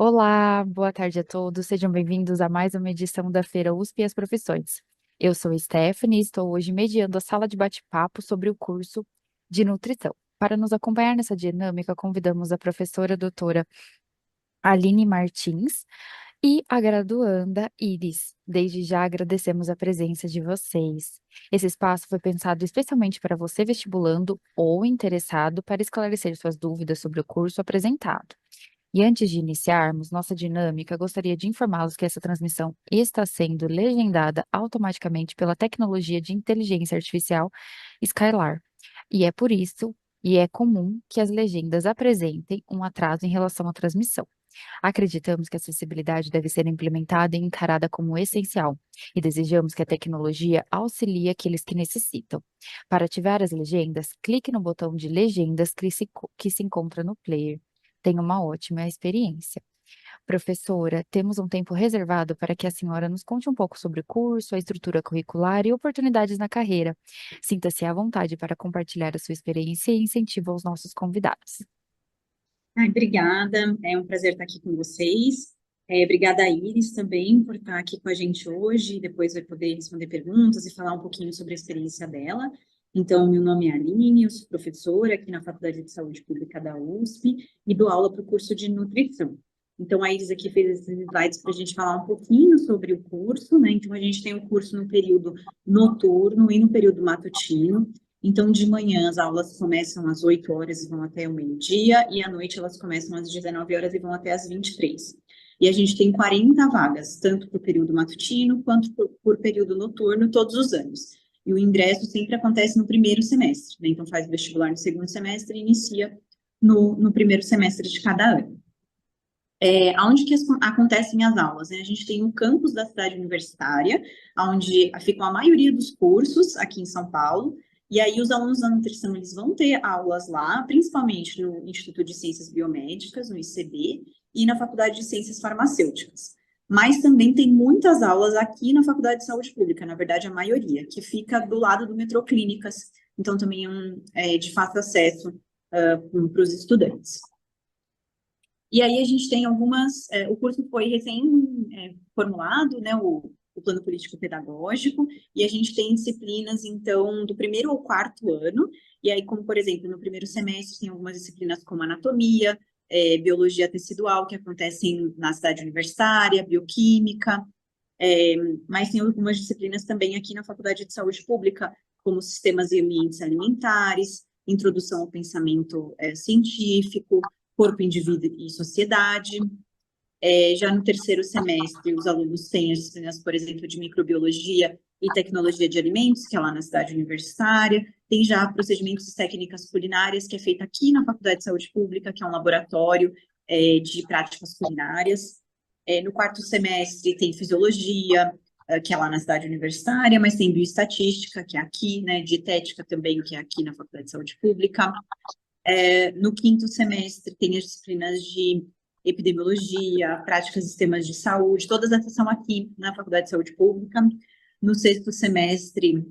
Olá, boa tarde a todos. Sejam bem-vindos a mais uma edição da Feira USP e as Profissões. Eu sou Stephanie e estou hoje mediando a sala de bate-papo sobre o curso de nutrição. Para nos acompanhar nessa dinâmica, convidamos a professora doutora Aline Martins e a graduanda Iris. Desde já agradecemos a presença de vocês. Esse espaço foi pensado especialmente para você vestibulando ou interessado para esclarecer suas dúvidas sobre o curso apresentado. E antes de iniciarmos nossa dinâmica, gostaria de informá-los que essa transmissão está sendo legendada automaticamente pela tecnologia de inteligência artificial Skylar. E é por isso, e é comum que as legendas apresentem um atraso em relação à transmissão. Acreditamos que a acessibilidade deve ser implementada e encarada como essencial, e desejamos que a tecnologia auxilie aqueles que necessitam. Para ativar as legendas, clique no botão de legendas que se encontra no player. Tenha uma ótima experiência. Professora, temos um tempo reservado para que a senhora nos conte um pouco sobre o curso, a estrutura curricular e oportunidades na carreira. Sinta-se à vontade para compartilhar a sua experiência e incentivo aos nossos convidados. Ai, obrigada, é um prazer estar aqui com vocês. Obrigada a Iris também por estar aqui com a gente hoje, depois vai poder responder perguntas e falar um pouquinho sobre a experiência dela. Então, meu nome é Aline, eu sou professora aqui na Faculdade de Saúde Pública da USP e dou aula para o curso de nutrição. Então, a Iris aqui fez esses slides para a gente falar um pouquinho sobre o curso, né? Então, a gente tem o curso no período noturno e no período matutino. Então, de manhã as aulas começam às 8 horas e vão até o meio-dia, e à noite elas começam às 19 horas e vão até às 23. E a gente tem 40 vagas, tanto por período matutino quanto por período noturno, todos os anos. E o ingresso sempre acontece no primeiro semestre, né? Então, faz o vestibular no segundo semestre e inicia no primeiro semestre de cada ano. Onde que acontecem as aulas, né? A gente tem um campus da cidade universitária, onde ficam a maioria dos cursos aqui em São Paulo, e aí os alunos da nutrição, eles vão ter aulas lá, principalmente no Instituto de Ciências Biomédicas, no ICB, e na Faculdade de Ciências Farmacêuticas. Mas também tem muitas aulas aqui na Faculdade de Saúde Pública, na verdade a maioria, que fica do lado do metrô Clínicas, então também é de fácil acesso para os estudantes. E aí a gente tem o curso foi recém-formulado, né, o plano político pedagógico, e a gente tem disciplinas, então, do primeiro ao quarto ano, e aí, como, por exemplo, no primeiro semestre tem algumas disciplinas como anatomia, biologia tecidual, que acontecem na cidade universitária, bioquímica, mas tem algumas disciplinas também aqui na Faculdade de Saúde Pública, como sistemas e ambientes alimentares, introdução ao pensamento científico, corpo, indivíduo e sociedade. Já no terceiro semestre, os alunos têm as disciplinas, por exemplo, de microbiologia e tecnologia de alimentos, que é lá na cidade universitária. Tem já procedimentos e técnicas culinárias, que é feito aqui na Faculdade de Saúde Pública, que é um laboratório de práticas culinárias. No quarto semestre, tem fisiologia, que é lá na cidade universitária, mas tem bioestatística, que é aqui, né, dietética também, que é aqui na Faculdade de Saúde Pública. No quinto semestre, tem as disciplinas de epidemiologia, práticas de sistemas de saúde, todas essas são aqui na Faculdade de Saúde Pública. No sexto semestre,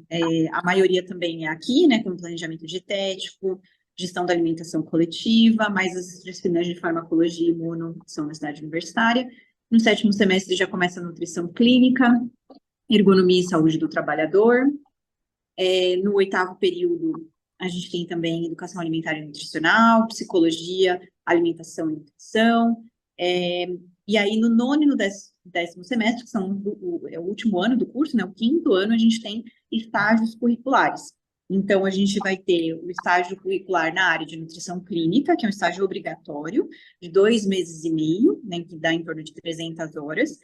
a maioria também é aqui, né, com planejamento dietético, gestão da alimentação coletiva, mas as disciplinas de farmacologia e imuno são na cidade universitária. No sétimo semestre já começa a nutrição clínica, ergonomia e saúde do trabalhador. No oitavo período, a gente tem também educação alimentar e nutricional, psicologia, alimentação e nutrição. E aí, no nono e no décimo semestre, que são é o último ano do curso, né, o quinto ano, a gente tem estágios curriculares. Então, a gente vai ter o estágio curricular na área de nutrição clínica, que é um estágio obrigatório, de 2 meses e meio, né, que dá em torno de 300 horas.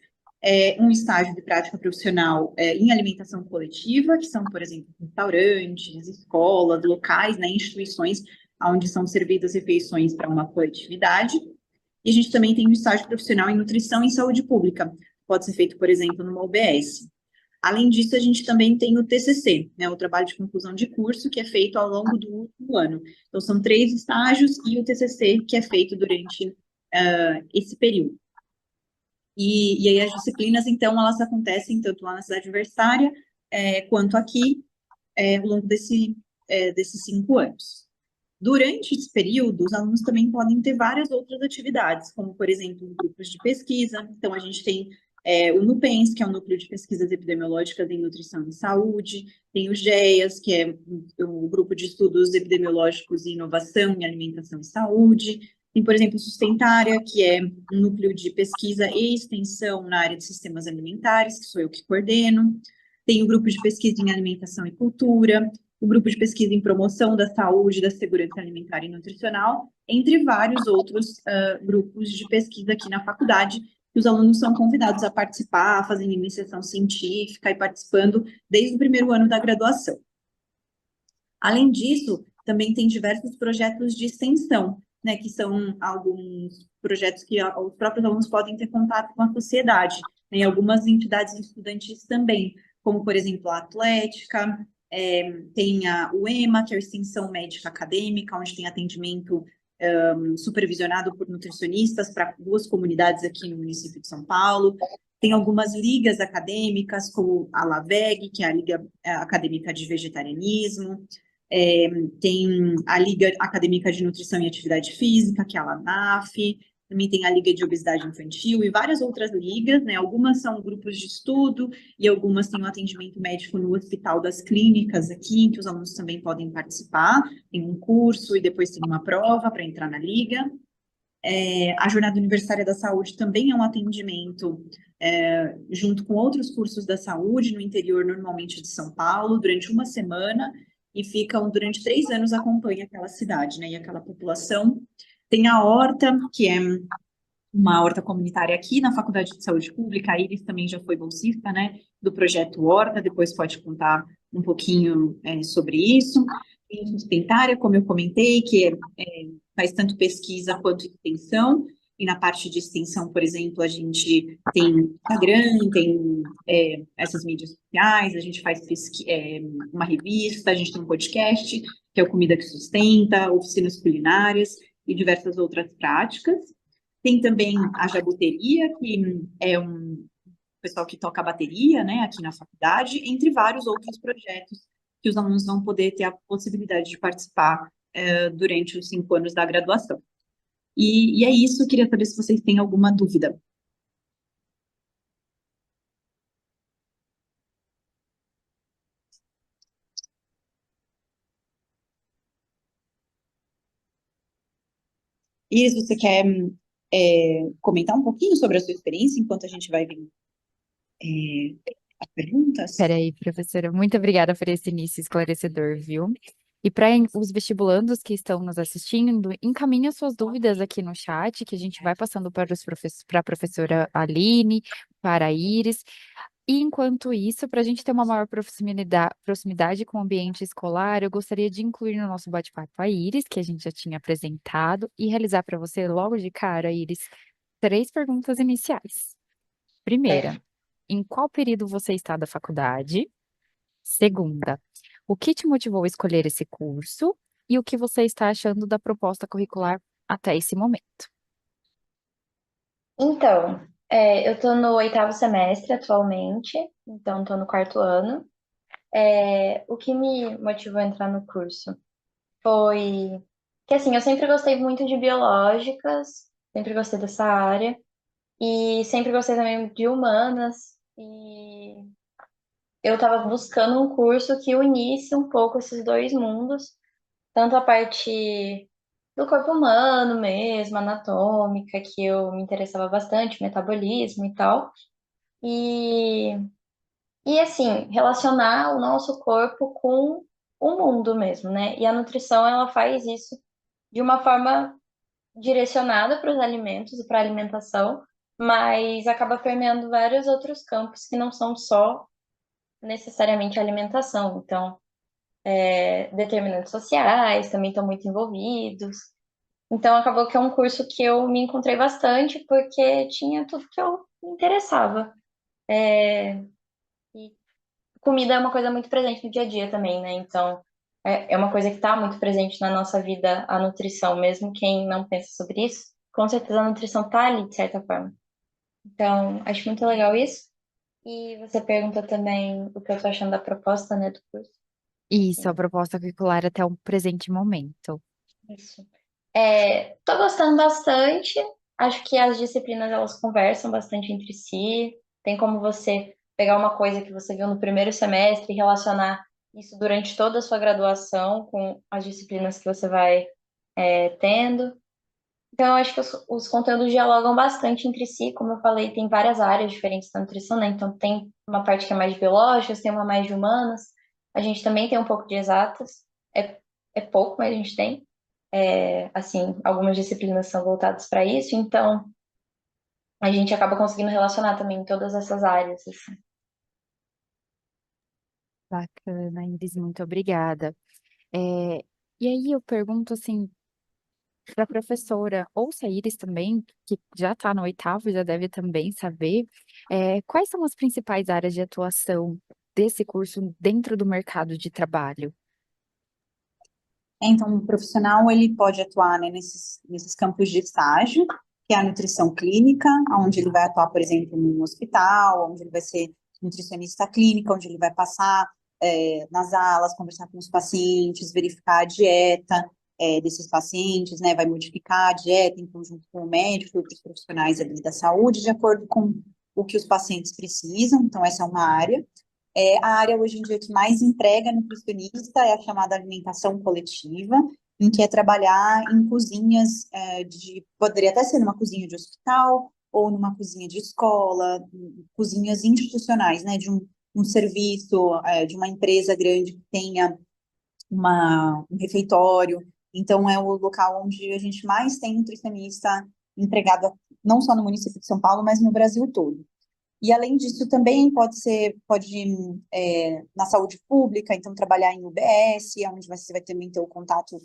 Um estágio de prática profissional em alimentação coletiva, que são, por exemplo, restaurantes, escolas, locais, né, instituições onde são servidas refeições para uma coletividade. E a gente também tem um estágio profissional em nutrição e saúde pública, pode ser feito, por exemplo, numa UBS. Além disso, a gente também tem o TCC, né, o trabalho de conclusão de curso, que é feito ao longo do último ano. Então, são 3 estágios e o TCC, que é feito durante esse período. E aí as disciplinas, então, elas acontecem tanto lá na cidade universitária, quanto aqui, ao longo desses 5 anos. Durante esse período, os alunos também podem ter várias outras atividades, como, por exemplo, grupos de pesquisa. Então, a gente tem o NUPENS, que é o Núcleo de Pesquisas Epidemiológicas em Nutrição e Saúde, tem o GEAS, que é o Grupo de Estudos Epidemiológicos em Inovação em Alimentação e Saúde, tem, por exemplo, o Sustentária, que é um núcleo de pesquisa e extensão na área de sistemas alimentares, que sou eu que coordeno, tem o Grupo de Pesquisa em Alimentação e Cultura, o Grupo de Pesquisa em Promoção da Saúde, da Segurança Alimentar e Nutricional, entre vários outros grupos de pesquisa aqui na faculdade, que os alunos são convidados a participar, fazendo iniciação científica e participando desde o primeiro ano da graduação. Além disso, também tem diversos projetos de extensão, né, que são alguns projetos que os próprios alunos podem ter contato com a sociedade, né, e algumas entidades estudantis também, como, por exemplo, a Atlética, tem o EMA, que é a Extensão Médica Acadêmica, onde tem atendimento supervisionado por nutricionistas para 2 comunidades aqui no município de São Paulo. Tem algumas ligas acadêmicas, como a LAVEG, que é a Liga Acadêmica de Vegetarianismo, tem a Liga Acadêmica de Nutrição e Atividade Física, que é a LANAF, também tem a Liga de Obesidade Infantil e várias outras ligas, né? Algumas são grupos de estudo e algumas têm um atendimento médico no Hospital das Clínicas aqui, em que os alunos também podem participar. Tem um curso e depois tem uma prova para entrar na liga. A Jornada Universitária da Saúde também é um atendimento junto com outros cursos da saúde no interior, normalmente de São Paulo, durante uma semana, e ficam durante 3 anos, acompanha aquela cidade, né, e aquela população. Tem a Horta, que é uma horta comunitária aqui na Faculdade de Saúde Pública. A Iris também já foi bolsista, né, do projeto Horta, depois pode contar um pouquinho sobre isso. Tem Sustentária, como eu comentei, que faz tanto pesquisa quanto extensão, e na parte de extensão, por exemplo, a gente tem Instagram, tem essas mídias sociais, a gente faz uma revista, a gente tem um podcast, que é o Comida que Sustenta, oficinas culinárias e diversas outras práticas. Tem também a jaboteria, que é um pessoal que toca bateria, né, aqui na faculdade, entre vários outros projetos que os alunos vão poder ter a possibilidade de participar durante os 5 anos da graduação. E é isso, queria saber se vocês têm alguma dúvida. Iris, você quer comentar um pouquinho sobre a sua experiência enquanto a gente vai ver as perguntas? Peraí, professora, muito obrigada por esse início esclarecedor, viu? E para os vestibulandos que estão nos assistindo, encaminhe as suas dúvidas aqui no chat, que a gente vai passando para a professora Aline, para a Iris. E enquanto isso, para a gente ter uma maior proximidade com o ambiente escolar, eu gostaria de incluir no nosso bate-papo a Iris, que a gente já tinha apresentado, e realizar para você, logo de cara, Iris, 3 perguntas iniciais. Primeira, em qual período você está da faculdade? Segunda, o que te motivou a escolher esse curso? E o que você está achando da proposta curricular até esse momento? Então, eu estou no 8º semestre atualmente, então estou no 4º ano. O que me motivou a entrar no curso foi que, assim, eu sempre gostei muito de biológicas, sempre gostei dessa área, e sempre gostei também de humanas, e eu estava buscando um curso que unisse um pouco esses 2 mundos, tanto a parte do corpo humano mesmo, anatômica, que eu me interessava bastante, metabolismo e tal. E, e assim, relacionar o nosso corpo com o mundo mesmo, né? E a nutrição, ela faz isso de uma forma direcionada para os alimentos e para a alimentação, mas acaba permeando vários outros campos que não são só necessariamente a alimentação. Então, determinantes sociais também estão muito envolvidos. Então, acabou que é um curso que eu me encontrei bastante, porque tinha tudo que eu me interessava. E comida é uma coisa muito presente no dia a dia também, né? Então, é uma coisa que está muito presente na nossa vida, a nutrição, mesmo quem não pensa sobre isso, com certeza a nutrição está ali, de certa forma. Então, acho muito legal isso. E você pergunta também o que eu tô achando da proposta, né, do curso. Isso, a proposta curricular até o presente momento. Isso. Tô gostando bastante. Acho que as disciplinas elas conversam bastante entre si. Tem como você pegar uma coisa que você viu no primeiro semestre e relacionar isso durante toda a sua graduação com as disciplinas que você vai tendo. Então, eu acho que os conteúdos dialogam bastante entre si. Como eu falei, tem várias áreas diferentes da nutrição, né? Então, tem uma parte que é mais de biológicas, tem uma mais de humanas. A gente também tem um pouco de exatas. É pouco, mas a gente tem. Assim, algumas disciplinas são voltadas para isso. Então, a gente acaba conseguindo relacionar também todas essas áreas, assim. Bacana, Iris, muito obrigada. É, e aí eu pergunto assim para a professora, ou se a Iris também, que já está no oitavo, já deve também saber, quais são as principais áreas de atuação desse curso dentro do mercado de trabalho? Então, o profissional ele pode atuar, né, nesses campos de estágio, que é a nutrição clínica, onde ele vai atuar, por exemplo, num hospital, onde ele vai ser nutricionista clínica, onde ele vai passar nas alas, conversar com os pacientes, verificar a dieta desses pacientes, né, vai modificar a dieta em conjunto com o médico e outros profissionais ali da saúde, de acordo com o que os pacientes precisam. Então, essa é uma área. A área hoje em dia que mais emprega nutricionista é a chamada alimentação coletiva, em que é trabalhar em cozinhas poderia até ser numa cozinha de hospital ou numa cozinha de escola, cozinhas institucionais, né, de um serviço, de uma empresa grande que tenha um refeitório. Então, é o local onde a gente mais tem nutricionista empregado, não só no município de São Paulo, mas no Brasil todo. E além disso, também pode na saúde pública, então trabalhar em UBS, onde você vai também ter o contato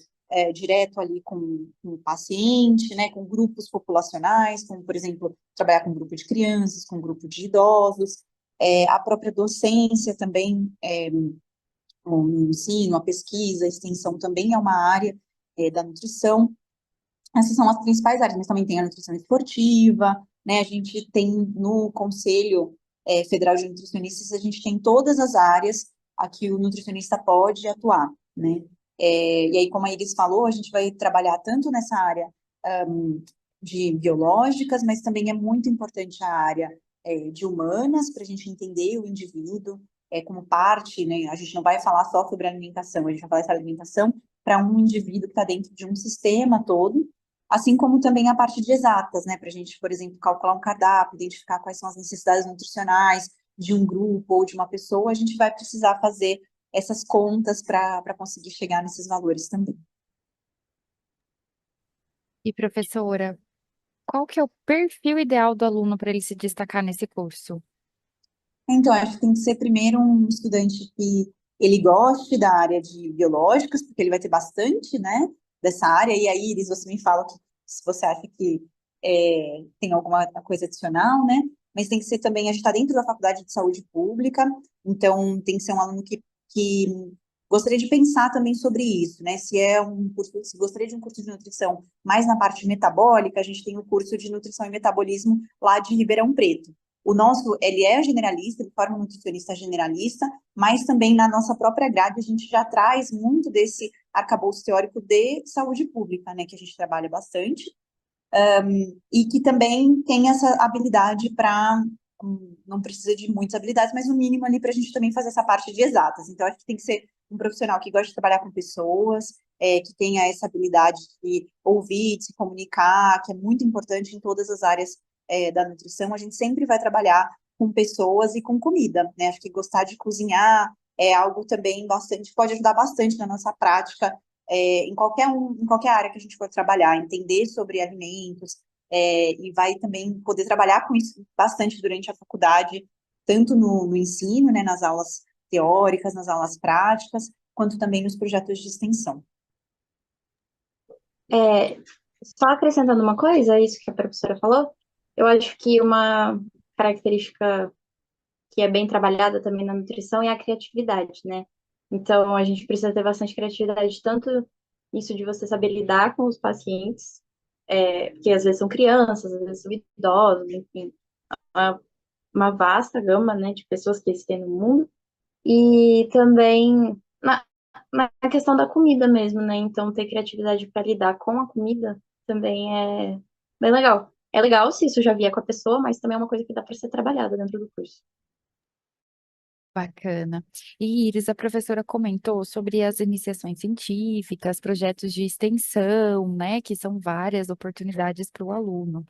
direto ali com o paciente, né, com grupos populacionais, como, por exemplo, trabalhar com grupo de crianças, com grupo de idosos, a própria docência também, o ensino, a pesquisa, a extensão também é uma área da nutrição. Essas são as principais áreas, mas também tem a nutrição esportiva, né? A gente tem no Conselho Federal de Nutricionistas, a gente tem todas as áreas a que o nutricionista pode atuar, né? E aí, como a Iris falou, a gente vai trabalhar tanto nessa área de biológicas, mas também é muito importante a área de humanas, para a gente entender o indivíduo como parte, né? A gente não vai falar só sobre alimentação, a gente vai falar sobre alimentação para um indivíduo que está dentro de um sistema todo, assim como também a parte de exatas, né, para a gente, por exemplo, calcular um cardápio, identificar quais são as necessidades nutricionais de um grupo ou de uma pessoa, a gente vai precisar fazer essas contas para conseguir chegar nesses valores também. E professora, qual que é o perfil ideal do aluno para ele se destacar nesse curso? Então, acho que tem que ser primeiro um estudante que ele goste da área de biológicas, porque ele vai ter bastante, né, dessa área. E aí, Iris, você me fala que se você acha que tem alguma coisa adicional, né? Mas tem que ser também, a gente está dentro da Faculdade de Saúde Pública, então tem que ser um aluno que gostaria de pensar também sobre isso, né? Se é um curso, se gostaria de um curso de nutrição mais na parte metabólica, a gente tem o curso de nutrição e metabolismo lá de Ribeirão Preto. O nosso, ele é generalista, ele forma um nutricionista generalista, mas também na nossa própria grade a gente já traz muito desse arcabouço teórico de saúde pública, né, que a gente trabalha bastante, e que também tem essa habilidade para, não precisa de muitas habilidades, mas o mínimo ali para a gente também fazer essa parte de exatas. Então, acho que tem que ser um profissional que gosta de trabalhar com pessoas, que tenha essa habilidade de ouvir, de se comunicar, que é muito importante em todas as áreas da nutrição. A gente sempre vai trabalhar com pessoas e com comida, né? Acho que gostar de cozinhar é algo também bastante, pode ajudar bastante na nossa prática em qualquer área que a gente for trabalhar, entender sobre alimentos, e vai também poder trabalhar com isso bastante durante a faculdade, tanto no ensino, né, nas aulas teóricas, nas aulas práticas, quanto também nos projetos de extensão. É, Só acrescentando uma coisa, isso que a professora falou, eu acho que uma característica que é bem trabalhada também na nutrição é a criatividade, né? Então, a gente precisa ter bastante criatividade, tanto isso de você saber lidar com os pacientes, porque às vezes são crianças, às vezes são idosos, enfim, uma vasta gama, né, de pessoas que existem no mundo, e também na questão da comida mesmo, né? Então, ter criatividade para lidar com a comida também é bem legal. É legal se isso já vier com a pessoa, mas também é uma coisa que dá para ser trabalhada dentro do curso. Bacana. E Iris, a professora comentou sobre as iniciações científicas, projetos de extensão, né, que são várias oportunidades para o aluno.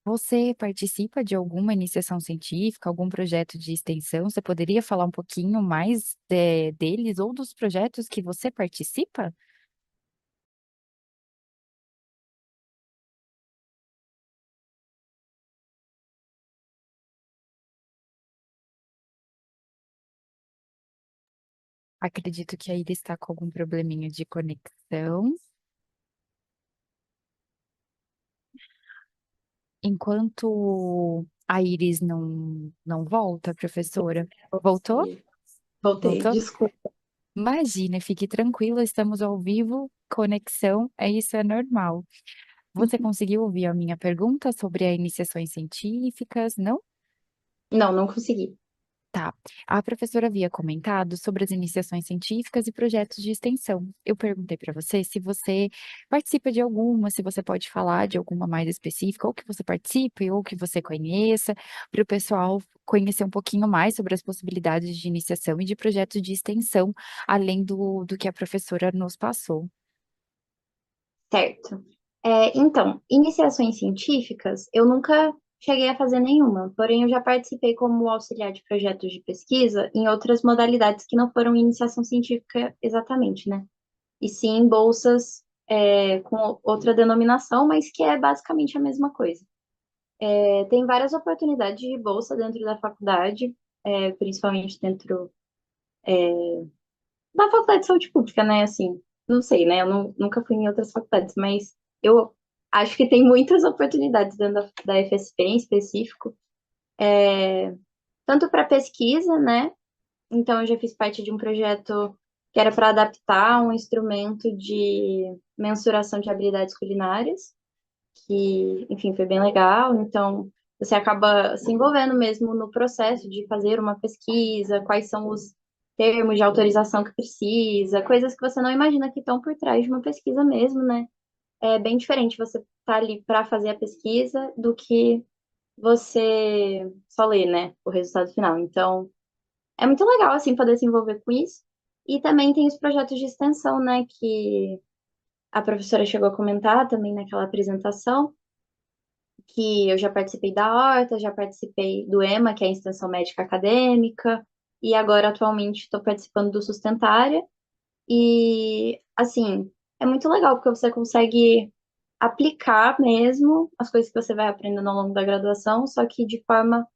Você participa de alguma iniciação científica, algum projeto de extensão? Você poderia falar um pouquinho mais deles ou dos projetos que você participa? Acredito que a Iris está com algum probleminha de conexão. Enquanto a Iris não volta, professora. Voltou? Voltei, Voltou? desculpa. Imagina, fique tranquila, estamos ao vivo, conexão, isso é normal. Você conseguiu ouvir a minha pergunta sobre as iniciações científicas, não? Não, não consegui. Tá. A professora havia comentado sobre as iniciações científicas e projetos de extensão. Eu perguntei para você se você participa de alguma, se você pode falar de alguma mais específica, ou que você participe, ou que você conheça, para o pessoal conhecer um pouquinho mais sobre as possibilidades de iniciação e de projetos de extensão, além do que a professora nos passou. Certo. Então, iniciações científicas, eu nunca cheguei a fazer nenhuma, porém eu já participei como auxiliar de projetos de pesquisa em outras modalidades que não foram iniciação científica exatamente, né? E sim bolsas com outra denominação, mas que é basicamente a mesma coisa. Tem várias oportunidades de bolsa dentro da faculdade, principalmente dentro da faculdade de saúde pública, né? Assim, não sei, né? Eu nunca fui em outras faculdades, mas eu acho que tem muitas oportunidades dentro da FSP em específico, tanto para pesquisa, né? Então, eu já fiz parte de um projeto que era para adaptar um instrumento de mensuração de habilidades culinárias, que, enfim, foi bem legal. Então, você acaba se envolvendo mesmo no processo de fazer uma pesquisa, quais são os termos de autorização que precisa, coisas que você não imagina que estão por trás de uma pesquisa mesmo, né? É bem diferente você estar ali para fazer a pesquisa do que você só ler, né, o resultado final. Então, é muito legal, assim, poder se envolver com isso. E também tem os projetos de extensão, né, que a professora chegou a comentar também naquela apresentação, que eu já participei da Horta, já participei do EMA, que é a Extensão Médica Acadêmica, e agora atualmente estou participando do Sustentária. E, assim, é muito legal, porque você consegue aplicar mesmo as coisas que você vai aprendendo ao longo da graduação, só que de forma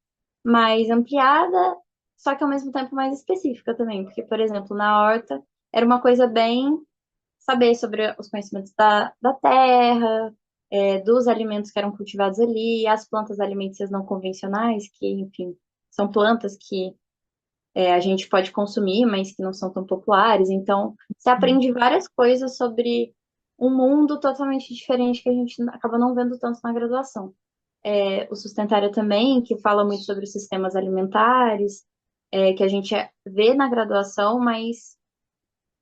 mais ampliada, só que ao mesmo tempo mais específica também, porque, por exemplo, na horta era uma coisa bem saber sobre os conhecimentos da terra, dos alimentos que eram cultivados ali, as plantas alimentícias não convencionais, que, enfim, são plantas que a gente pode consumir, mas que não são tão populares. Então, você aprende várias coisas sobre um mundo totalmente diferente que a gente acaba não vendo tanto na graduação. O Sustentário também, que fala muito sobre os sistemas alimentares, que a gente vê na graduação, mas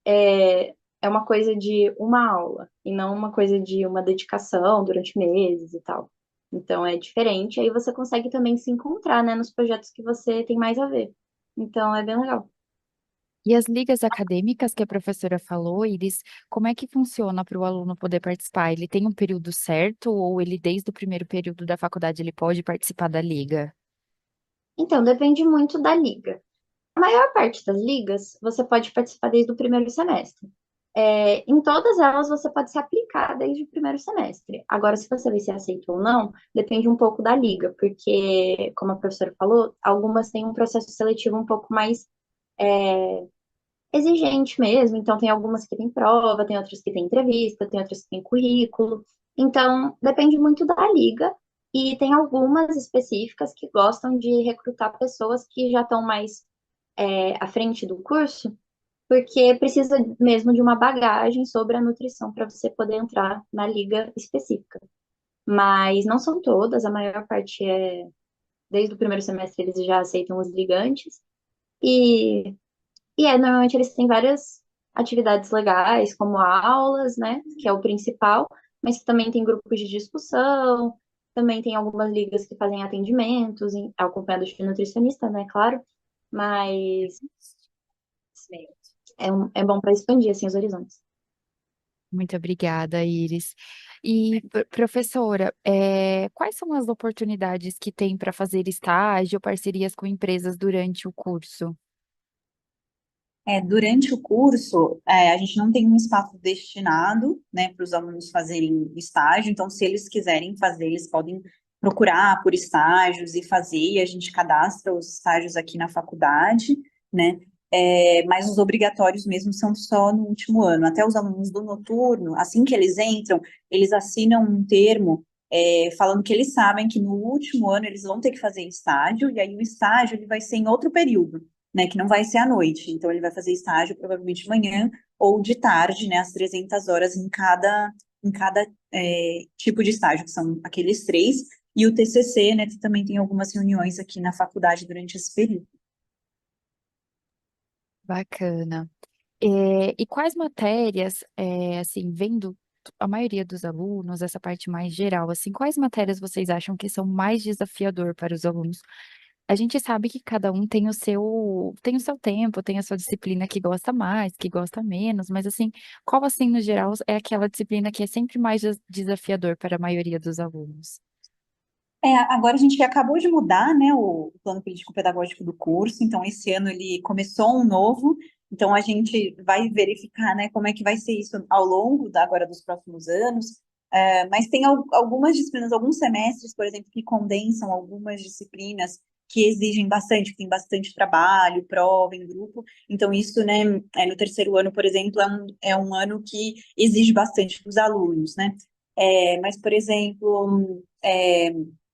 é uma coisa de uma aula, e não uma coisa de uma dedicação durante meses e tal. Então é diferente, aí você consegue também se encontrar, né, nos projetos que você tem mais a ver. Então é bem legal. E as ligas acadêmicas que a professora falou, Iris, como é que funciona para o aluno poder participar? Ele tem um período certo ou ele, desde o primeiro período da faculdade, ele pode participar da liga? Então, depende muito da liga. A maior parte das ligas, você pode participar desde o primeiro semestre. Em todas elas, você pode se aplicar desde o primeiro semestre. Agora, se você vai ser aceito ou não, depende um pouco da liga, porque, como a professora falou, algumas têm um processo seletivo um pouco mais exigente mesmo. Então, tem algumas que têm prova, tem outras que têm entrevista, tem outras que têm currículo. Então, depende muito da liga. E tem algumas específicas que gostam de recrutar pessoas que já estão mais à frente do curso, porque precisa mesmo de uma bagagem sobre a nutrição para você poder entrar na liga específica. Mas não são todas, a maior parte desde o primeiro semestre eles já aceitam os ligantes. E, normalmente eles têm várias. atividades legais, como aulas, né, que é o principal, mas que também tem grupos de discussão, também tem algumas ligas que fazem atendimentos, acompanhados de nutricionista, né, claro, mas é bom para expandir, assim, os horizontes. Muito obrigada, Iris. E, professora, quais são as oportunidades que tem para fazer estágio ou parcerias com empresas durante o curso? Durante o curso, a gente não tem um espaço destinado, né, para os alunos fazerem estágio, então, se eles quiserem fazer, eles podem procurar por estágios e fazer, e a gente cadastra os estágios aqui na faculdade, né, mas os obrigatórios mesmo são só no último ano. Até os alunos do noturno, assim que eles entram, eles assinam um termo, falando que eles sabem que no último ano eles vão ter que fazer estágio, e aí o estágio ele vai ser em outro período, né, que não vai ser à noite. Então, ele vai fazer estágio provavelmente de manhã ou de tarde, né, as 300 horas em cada tipo de estágio, que são aqueles três. E o TCC, né, que também tem algumas reuniões aqui na faculdade durante esse período. Bacana. E quais matérias, assim, vendo a maioria dos alunos, essa parte mais geral, assim, quais matérias vocês acham que são mais desafiador para os alunos? A gente sabe que cada um tem o seu tempo, tem a sua disciplina que gosta mais, que gosta menos, mas assim, qual assim, no geral, é aquela disciplina que é sempre mais desafiador para a maioria dos alunos? Agora a gente acabou de mudar, né, o plano político-pedagógico do curso, então esse ano ele começou um novo, então a gente vai verificar, né, como é que vai ser isso ao longo agora dos próximos anos. Mas tem algumas disciplinas, alguns semestres, por exemplo, que condensam algumas disciplinas que exigem bastante, que tem bastante trabalho, prova em grupo, então isso, né, no terceiro ano, por exemplo, é um ano que exige bastante dos alunos, né. Mas, por exemplo,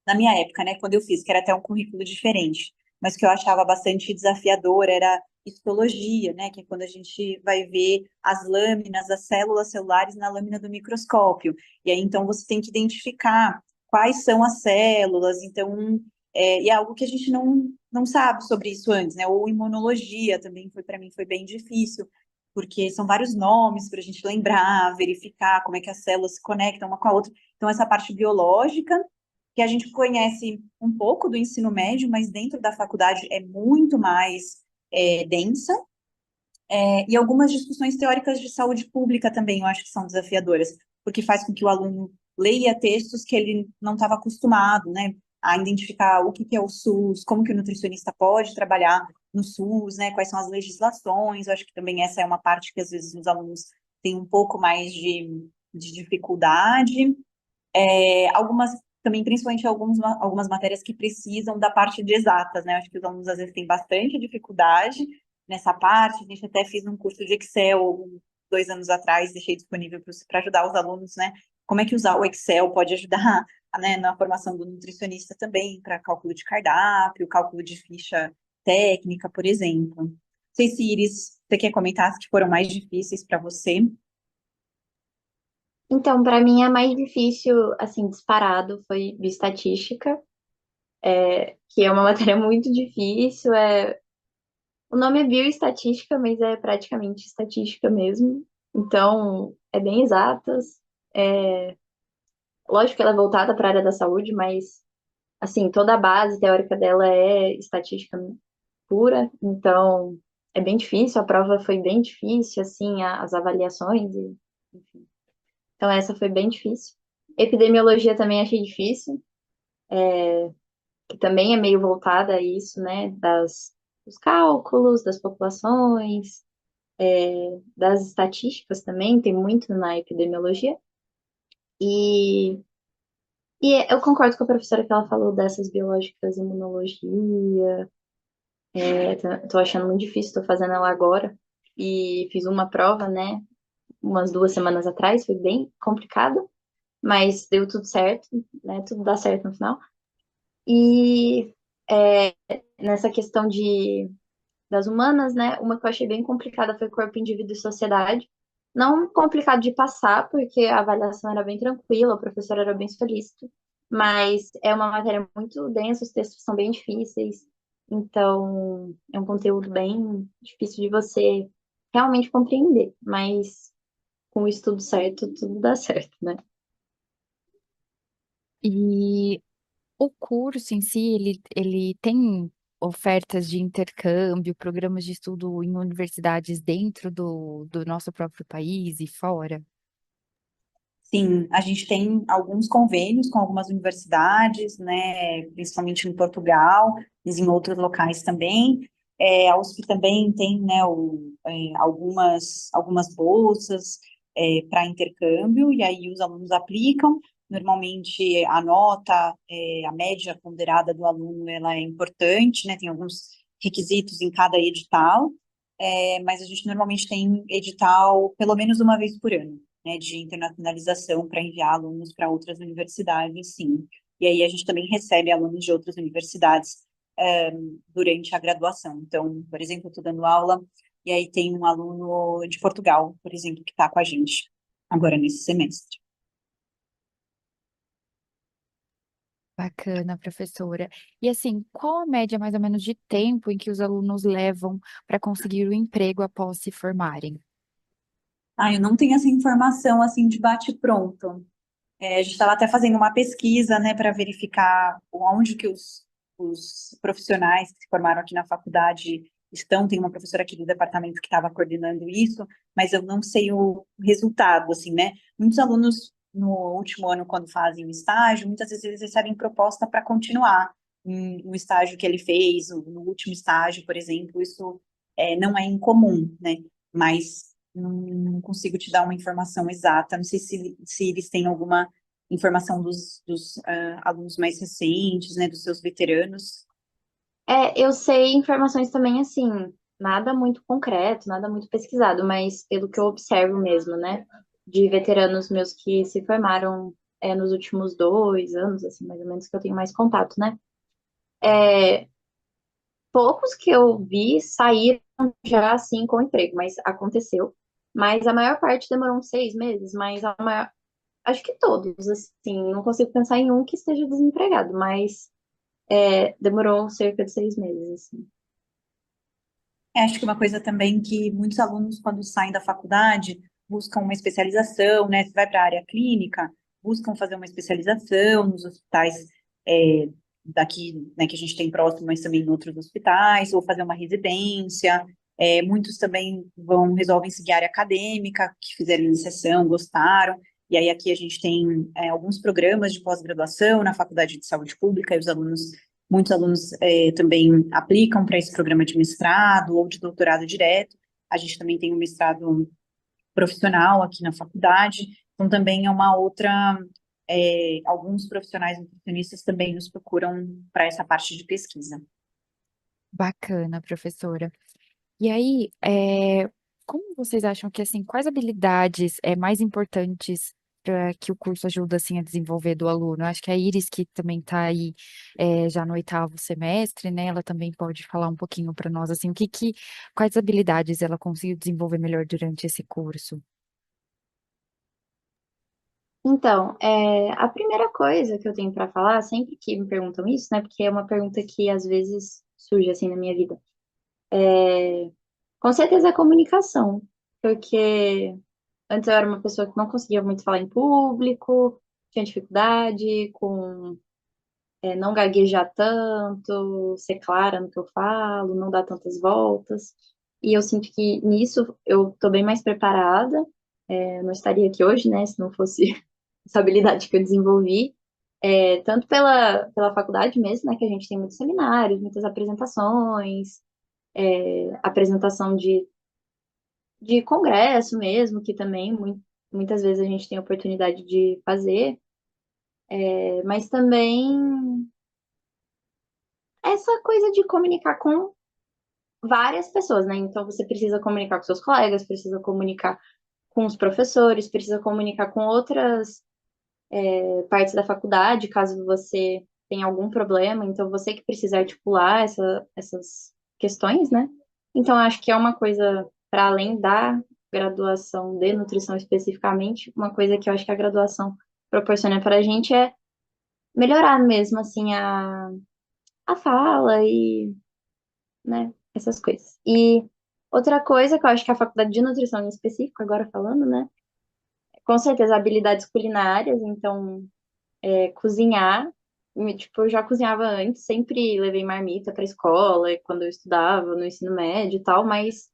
na minha época, né, quando eu fiz, que era até um currículo diferente, mas que eu achava bastante desafiador era histologia, né, que é quando a gente vai ver as lâminas, as células celulares na lâmina do microscópio. E aí, então, você tem que identificar quais são as células, então, e é algo que a gente não sabe sobre isso antes, né, ou imunologia também foi, para mim, foi bem difícil, porque são vários nomes para a gente lembrar, verificar como é que as células se conectam uma com a outra. Então, essa parte biológica, que a gente conhece um pouco do ensino médio, mas dentro da faculdade é muito mais densa, e algumas discussões teóricas de saúde pública também eu acho que são desafiadoras, porque faz com que o aluno leia textos que ele não estava acostumado, né, a identificar o que que é o SUS, como que o nutricionista pode trabalhar no SUS, né, quais são as legislações. Eu acho que também essa é uma parte que às vezes os alunos têm um pouco mais de dificuldade. Algumas também, principalmente algumas matérias que precisam da parte de exatas, né? Acho que os alunos às vezes têm bastante dificuldade nessa parte. A gente até fez um curso de Excel 2 anos atrás, deixei disponível para ajudar os alunos, né? Como é que usar o Excel pode ajudar, né, na formação do nutricionista também, para cálculo de cardápio, cálculo de ficha técnica, por exemplo. Não sei se, Iris, você quer comentar as que foram mais difíceis para você? Então, para mim, a mais difícil, assim, disparado, foi bioestatística, que é uma matéria muito difícil. O nome é bioestatística, mas é praticamente estatística mesmo. Então, é bem exatas. Lógico que ela é voltada para a área da saúde, mas, assim, toda a base teórica dela é estatística pura. Então, é bem difícil. A prova foi bem difícil, assim, as avaliações, enfim. Então, essa foi bem difícil. Epidemiologia também achei difícil, que também é meio voltada a isso, né, dos cálculos, das populações, das estatísticas também, tem muito na epidemiologia. E, eu concordo com a professora que ela falou dessas biológicas, imunologia, tô achando muito difícil, tô fazendo ela agora, e fiz uma prova, né, umas 2 semanas atrás, foi bem complicado, mas deu tudo certo, né, tudo dá certo no final. E é, nessa questão das humanas, né? Uma que eu achei bem complicada foi corpo, indivíduo e sociedade. Não complicado de passar, porque a avaliação era bem tranquila, o professor era bem solícito, mas é uma matéria muito densa, os textos são bem difíceis, então é um conteúdo bem difícil de você. realmente compreender, mas com o estudo certo, tudo dá certo, né? E o curso em si, ele tem ofertas de intercâmbio, programas de estudo em universidades dentro do nosso próprio país e fora? Sim, a gente tem alguns convênios com algumas universidades, né, principalmente em Portugal, mas em outros locais também. A USP também tem, né, algumas bolsas para intercâmbio, e aí os alunos aplicam. Normalmente a nota, a média ponderada do aluno, ela é importante, né, tem alguns requisitos em cada edital, mas a gente normalmente tem edital pelo menos uma vez por ano, né, de internacionalização para enviar alunos para outras universidades, sim. E aí a gente também recebe alunos de outras universidades durante a graduação. Então, por exemplo, eu estou dando aula e aí tem um aluno de Portugal, por exemplo, que está com a gente agora nesse semestre. Bacana, professora. E assim, qual a média mais ou menos de tempo em que os alunos levam para conseguir o emprego após se formarem? Ah, eu não tenho essa informação assim de bate-pronto. A gente estava até fazendo uma pesquisa, né, para verificar onde que os profissionais que se formaram aqui na faculdade estão. Tem uma professora aqui do departamento que estava coordenando isso, mas eu não sei o resultado, assim, né? Muitos alunos no último ano, quando fazem o estágio, muitas vezes eles recebem proposta para continuar no estágio que ele fez, no último estágio, por exemplo. Isso não é incomum, né? Mas não consigo te dar uma informação exata. Não sei se eles têm alguma informação dos alunos mais recentes, né, dos seus veteranos. Eu sei informações também assim, nada muito concreto, nada muito pesquisado, mas pelo que eu observo mesmo, né? De veteranos meus que se formaram nos últimos 2 anos, assim, mais ou menos, que eu tenho mais contato, né? Poucos que eu vi saíram já assim com emprego, mas aconteceu. Mas a maior parte demorou uns 6 meses, mas acho que todos, assim, não consigo pensar em um que esteja desempregado, mas demorou cerca de 6 meses, assim. Acho que uma coisa também que muitos alunos, quando saem da faculdade, buscam uma especialização, né? Se vai para a área clínica, buscam fazer uma especialização nos hospitais é, daqui, né, que a gente tem próximo, mas também em outros hospitais, ou fazer uma residência. Muitos também resolvem seguir a área acadêmica, que fizeram iniciação, gostaram. E aí aqui a gente tem alguns programas de pós-graduação na Faculdade de Saúde Pública, e muitos alunos também aplicam para esse programa de mestrado ou de doutorado direto. A gente também tem um mestrado profissional aqui na faculdade, então também é uma outra. Alguns profissionais nutricionistas também nos procuram para essa parte de pesquisa. Bacana, professora. E aí, como vocês acham que, assim, quais habilidades mais importantes para que o curso ajuda, assim, a desenvolver do aluno? Eu acho que a Iris, que também está aí já no oitavo semestre, né, ela também pode falar um pouquinho para nós, assim, quais habilidades ela conseguiu desenvolver melhor durante esse curso? Então, a primeira coisa que eu tenho para falar, sempre que me perguntam isso, né, porque é uma pergunta que às vezes surge assim na minha vida, com certeza é a comunicação, porque antes eu era uma pessoa que não conseguia muito falar em público, tinha dificuldade com não gaguejar tanto, ser clara no que eu falo, não dar tantas voltas. E eu sinto que nisso eu tô bem mais preparada. Eu não estaria aqui hoje, né, se não fosse essa habilidade que eu desenvolvi. Tanto pela faculdade mesmo, né, que a gente tem muitos seminários, muitas apresentações, apresentação de congresso mesmo, que também muitas vezes a gente tem a oportunidade de fazer, mas também essa coisa de comunicar com várias pessoas, né? Então você precisa comunicar com seus colegas, precisa comunicar com os professores, precisa comunicar com outras partes da faculdade, caso você tenha algum problema. Então você que precisa articular essas questões, né? Então acho que é uma coisa para além da graduação de nutrição especificamente, uma coisa que eu acho que a graduação proporciona para a gente é melhorar mesmo assim a fala e, né, essas coisas. Outra coisa que eu acho que a faculdade de nutrição em específico, agora falando, né? Com certeza habilidades culinárias, então cozinhar, tipo, eu já cozinhava antes, sempre levei marmita para escola, quando eu estudava no ensino médio e tal, mas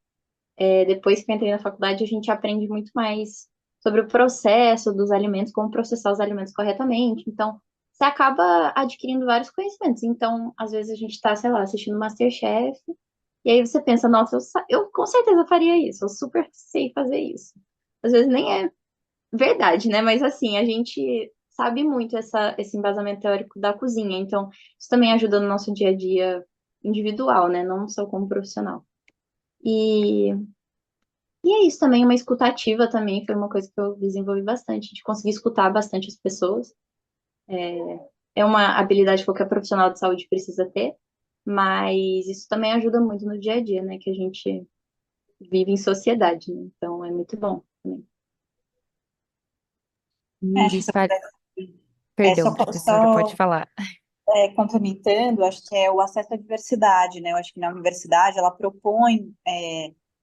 depois que eu entrei na faculdade, a gente aprende muito mais sobre o processo dos alimentos, como processar os alimentos corretamente. Então, você acaba adquirindo vários conhecimentos. Então, às vezes a gente está, sei lá, assistindo MasterChef, e aí você pensa, nossa, eu com certeza faria isso, eu super sei fazer isso. Às vezes nem é verdade, né? Mas assim, a gente sabe muito esse embasamento teórico da cozinha, então isso também ajuda no nosso dia a dia individual, né? Não só como profissional. E, e é isso também, uma escutativa também foi uma coisa que eu desenvolvi bastante, de conseguir escutar bastante as pessoas. É uma habilidade que qualquer profissional de saúde precisa ter, mas isso também ajuda muito no dia a dia, né? Que a gente vive em sociedade, né? Então é muito bom também. Acho que Iris, se eu pudesse, perdão, só, professora, pode só falar. complementando, acho que é o acesso à diversidade, né? Eu acho que na universidade ela propõe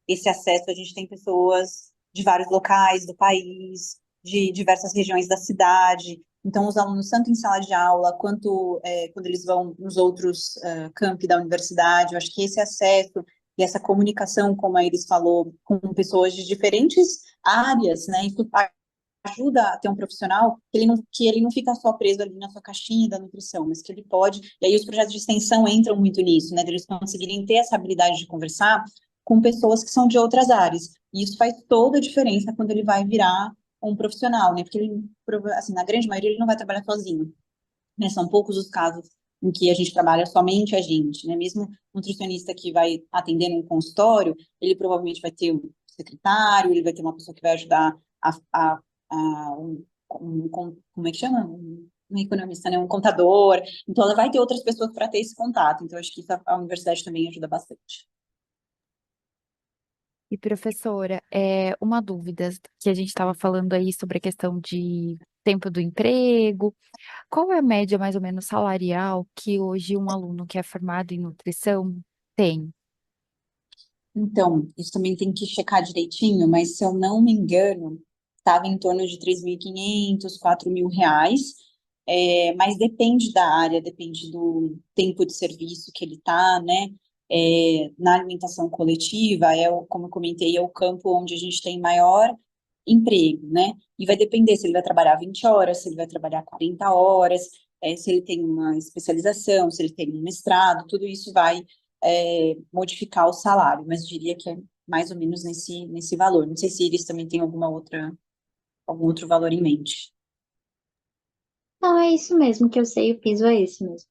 esse acesso. A gente tem pessoas de vários locais do país, de diversas regiões da cidade. Então, os alunos, tanto em sala de aula, quanto quando eles vão nos outros campi da universidade, eu acho que esse acesso e essa comunicação, como a Iris falou, com pessoas de diferentes áreas, né? Isso ajuda a ter um profissional que ele não fica só preso ali na sua caixinha da nutrição, mas que ele pode, e aí os projetos de extensão entram muito nisso, né, deles conseguirem ter essa habilidade de conversar com pessoas que são de outras áreas, e isso faz toda a diferença quando ele vai virar um profissional, né, porque ele, assim, na grande maioria ele não vai trabalhar sozinho, né, são poucos os casos em que a gente trabalha somente a gente, né, mesmo nutricionista que vai atender num consultório, ele provavelmente vai ter um secretário, ele vai ter uma pessoa que vai ajudar como é que chama? Um economista, né? Um contador. Então, ela vai ter outras pessoas para ter esse contato. Então, acho que isso a universidade também ajuda bastante. E professora, uma dúvida que a gente estava falando aí sobre a questão de tempo do emprego. Qual é a média mais ou menos salarial que hoje um aluno que é formado em nutrição tem? Então, isso também tem que checar direitinho, mas se eu não me engano, estava em torno de 3.500, 4.000 reais. Mas depende da área, depende do tempo de serviço que ele está, né? Na alimentação coletiva, como eu comentei, é o campo onde a gente tem maior emprego, né? E vai depender se ele vai trabalhar 20 horas, se ele vai trabalhar 40 horas, se ele tem uma especialização, se ele tem um mestrado, tudo isso vai modificar o salário, mas diria que é mais ou menos nesse valor. Não sei se eles também têm algum outro valor em mente. Não, é isso mesmo que eu sei, o piso é esse mesmo.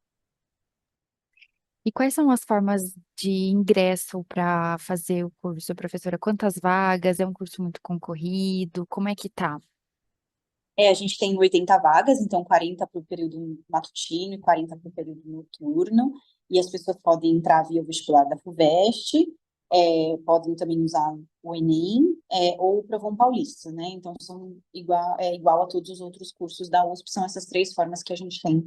E quais são as formas de ingresso para fazer o curso, professora? Quantas vagas? É um curso muito concorrido? Como é que tá? A gente tem 80 vagas, então 40 para o período matutino e 40 para o período noturno, e as pessoas podem entrar via vestibular da FUVEST, podem também usar o Enem, ou o Provão Paulista, né? Então, são igual a todos os outros cursos da USP, são essas três formas que a gente tem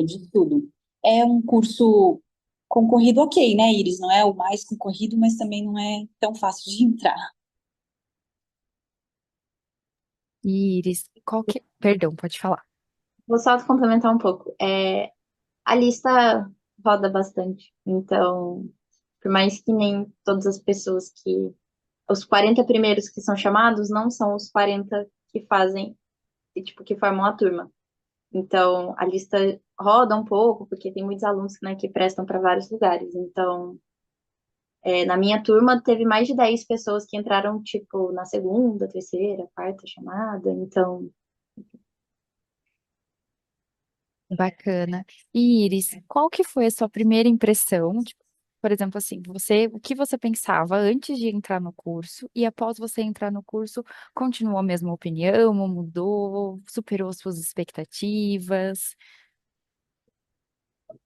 de estudo. É um curso concorrido, ok, né, Iris? Não é o mais concorrido, mas também não é tão fácil de entrar. Iris, qual que... Perdão, pode falar. Vou só complementar um pouco. A lista roda bastante, então, por mais que nem todas as pessoas que. Os 40 primeiros que são chamados não são os 40 que fazem, tipo, que formam a turma. Então, a lista roda um pouco, porque tem muitos alunos, né, que prestam para vários lugares. Então, na minha turma, teve mais de 10 pessoas que entraram, tipo, na segunda, terceira, quarta chamada. Então, Bacana. E Iris, qual que foi a sua primeira impressão? Tipo, por exemplo, assim, o que você pensava antes de entrar no curso e após você entrar no curso, continuou a mesma opinião, ou mudou, superou as suas expectativas?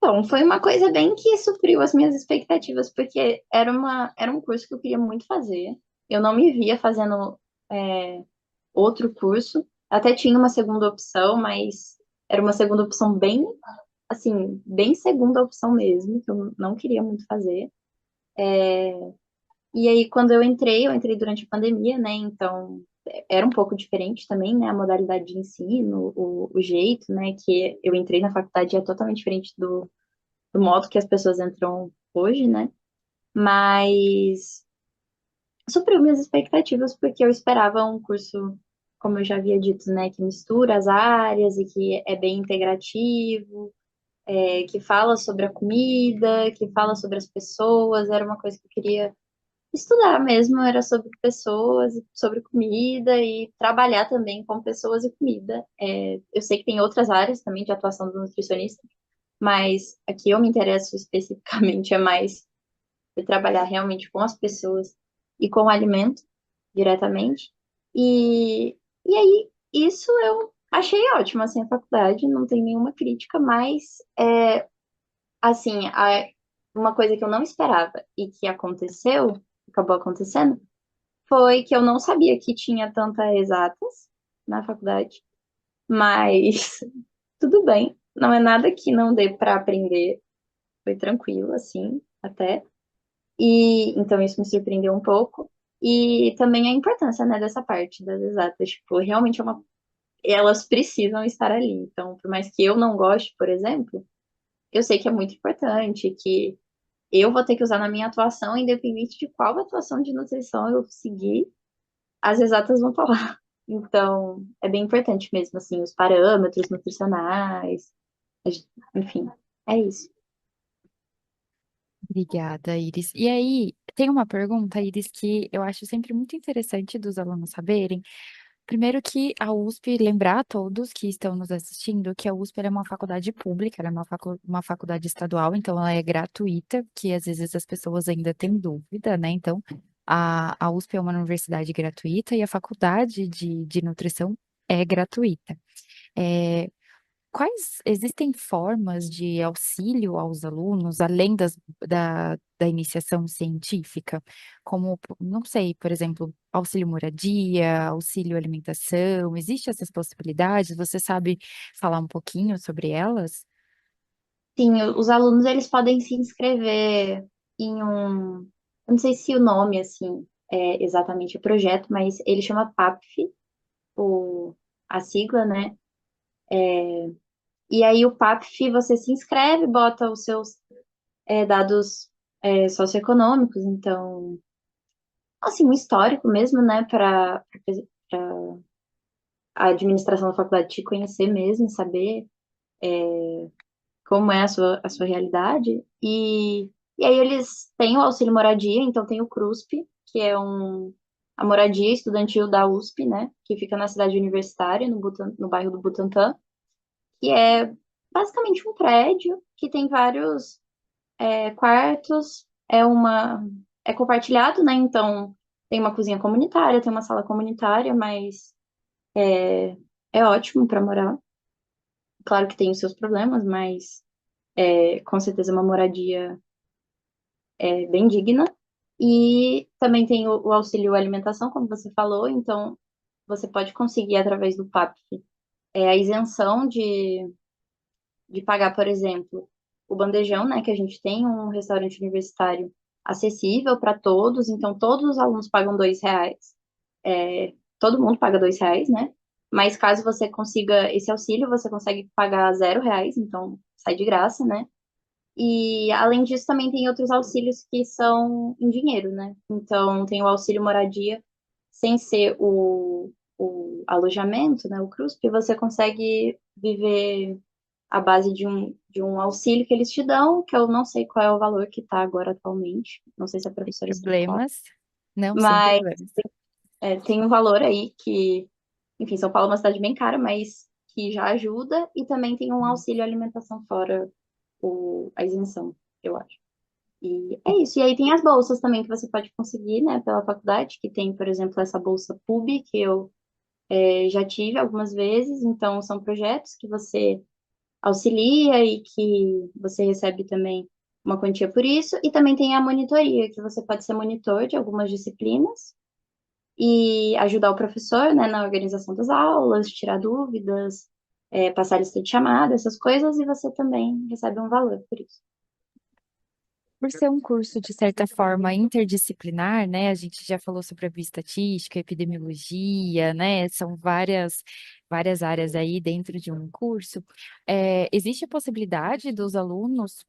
Bom, foi uma coisa bem que supriu as minhas expectativas, porque era um curso que eu queria muito fazer. Eu não me via fazendo outro curso. Até tinha uma segunda opção, mas era uma segunda opção bem, assim, bem segunda opção mesmo, que eu não queria muito fazer. E aí, quando eu entrei durante a pandemia, né? Então, era um pouco diferente também, né? A modalidade de ensino, o jeito, né? Que eu entrei na faculdade é totalmente diferente do modo que as pessoas entram hoje, né? Mas supriu minhas expectativas porque eu esperava um curso, como eu já havia dito, né? Que mistura as áreas e que é bem integrativo, que fala sobre a comida, que fala sobre as pessoas. Era uma coisa que eu queria estudar mesmo, era sobre pessoas, sobre comida e trabalhar também com pessoas e comida. Eu sei que tem outras áreas também de atuação do nutricionista, mas aqui eu me interesso especificamente é mais de trabalhar realmente com as pessoas e com o alimento diretamente. E aí, isso eu achei ótimo, assim, a faculdade, não tem nenhuma crítica, mas, assim, uma coisa que eu não esperava e que aconteceu, acabou acontecendo, foi que eu não sabia que tinha tantas exatas na faculdade, mas tudo bem, não é nada que não dê para aprender, foi tranquilo, assim, até. E então isso me surpreendeu um pouco. E também a importância, né, dessa parte das exatas, tipo, realmente é uma, elas precisam estar ali. Então, por mais que eu não goste, por exemplo, eu sei que é muito importante, que eu vou ter que usar na minha atuação, independente de qual atuação de nutrição eu seguir, as exatas vão falar. Então, é bem importante mesmo, assim, os parâmetros nutricionais, enfim, é isso. Obrigada, Iris. E aí, tem uma pergunta, Iris, que eu acho sempre muito interessante dos alunos saberem. Primeiro que a USP, lembrar a todos que estão nos assistindo que a USP ela é uma faculdade pública, ela é uma faculdade estadual, então ela é gratuita, que às vezes as pessoas ainda têm dúvida, né? Então, a USP é uma universidade gratuita e a faculdade de nutrição é gratuita. É, quais existem formas de auxílio aos alunos, além da iniciação científica, como, não sei, por exemplo, auxílio moradia, auxílio alimentação, existem essas possibilidades? Você sabe falar um pouquinho sobre elas? Sim, os alunos eles podem se inscrever em um, eu não sei se o nome assim é exatamente o projeto, mas ele chama PAPF, a sigla, né? E aí o PAPF você se inscreve, bota os seus dados socioeconômicos, então assim um histórico mesmo, né? Para a administração da faculdade te conhecer mesmo, saber como é a sua realidade. E aí eles têm o auxílio moradia, então tem o CRUSP, que é a moradia estudantil da USP, né? Que fica na cidade universitária, no bairro do Butantã, que é basicamente um prédio que tem vários quartos, é compartilhado, né? Então tem uma cozinha comunitária, tem uma sala comunitária, mas é ótimo para morar. Claro que tem os seus problemas, mas com certeza é uma moradia bem digna. E também tem o auxílio alimentação, como você falou, então você pode conseguir através do PAPF a isenção de pagar, por exemplo, o bandejão, né, que a gente tem um restaurante universitário acessível para todos, então todos os alunos pagam R$ 2, todo mundo paga R$ 2, né? Mas caso você consiga esse auxílio, você consegue pagar R$ 0, então sai de graça, né? E, além disso, também tem outros auxílios que são em dinheiro, né? Então, tem o auxílio moradia, sem ser o alojamento, né? O CRUSP, você consegue viver à base de um auxílio que eles te dão, que eu não sei qual é o valor que está agora atualmente. Não sei se a professora sabe qual. Problemas? Não, sem Mas problemas. tem um valor aí que, enfim, São Paulo é uma cidade bem cara, mas que já ajuda. E também tem um auxílio alimentação fora a isenção, eu acho. E é isso. E aí tem as bolsas também que você pode conseguir, né, pela faculdade, que tem, por exemplo, essa bolsa PUB, que eu já tive algumas vezes. Então, são projetos que você auxilia e que você recebe também uma quantia por isso. E também tem a monitoria, que você pode ser monitor de algumas disciplinas e ajudar o professor, né, na organização das aulas, tirar dúvidas, passar lista de chamada, essas coisas, e você também recebe um valor por isso. por ser um curso, de certa forma, interdisciplinar, né? A gente já falou sobre a bioestatística, epidemiologia, né? São várias áreas aí dentro de um curso. Existe a possibilidade dos alunos,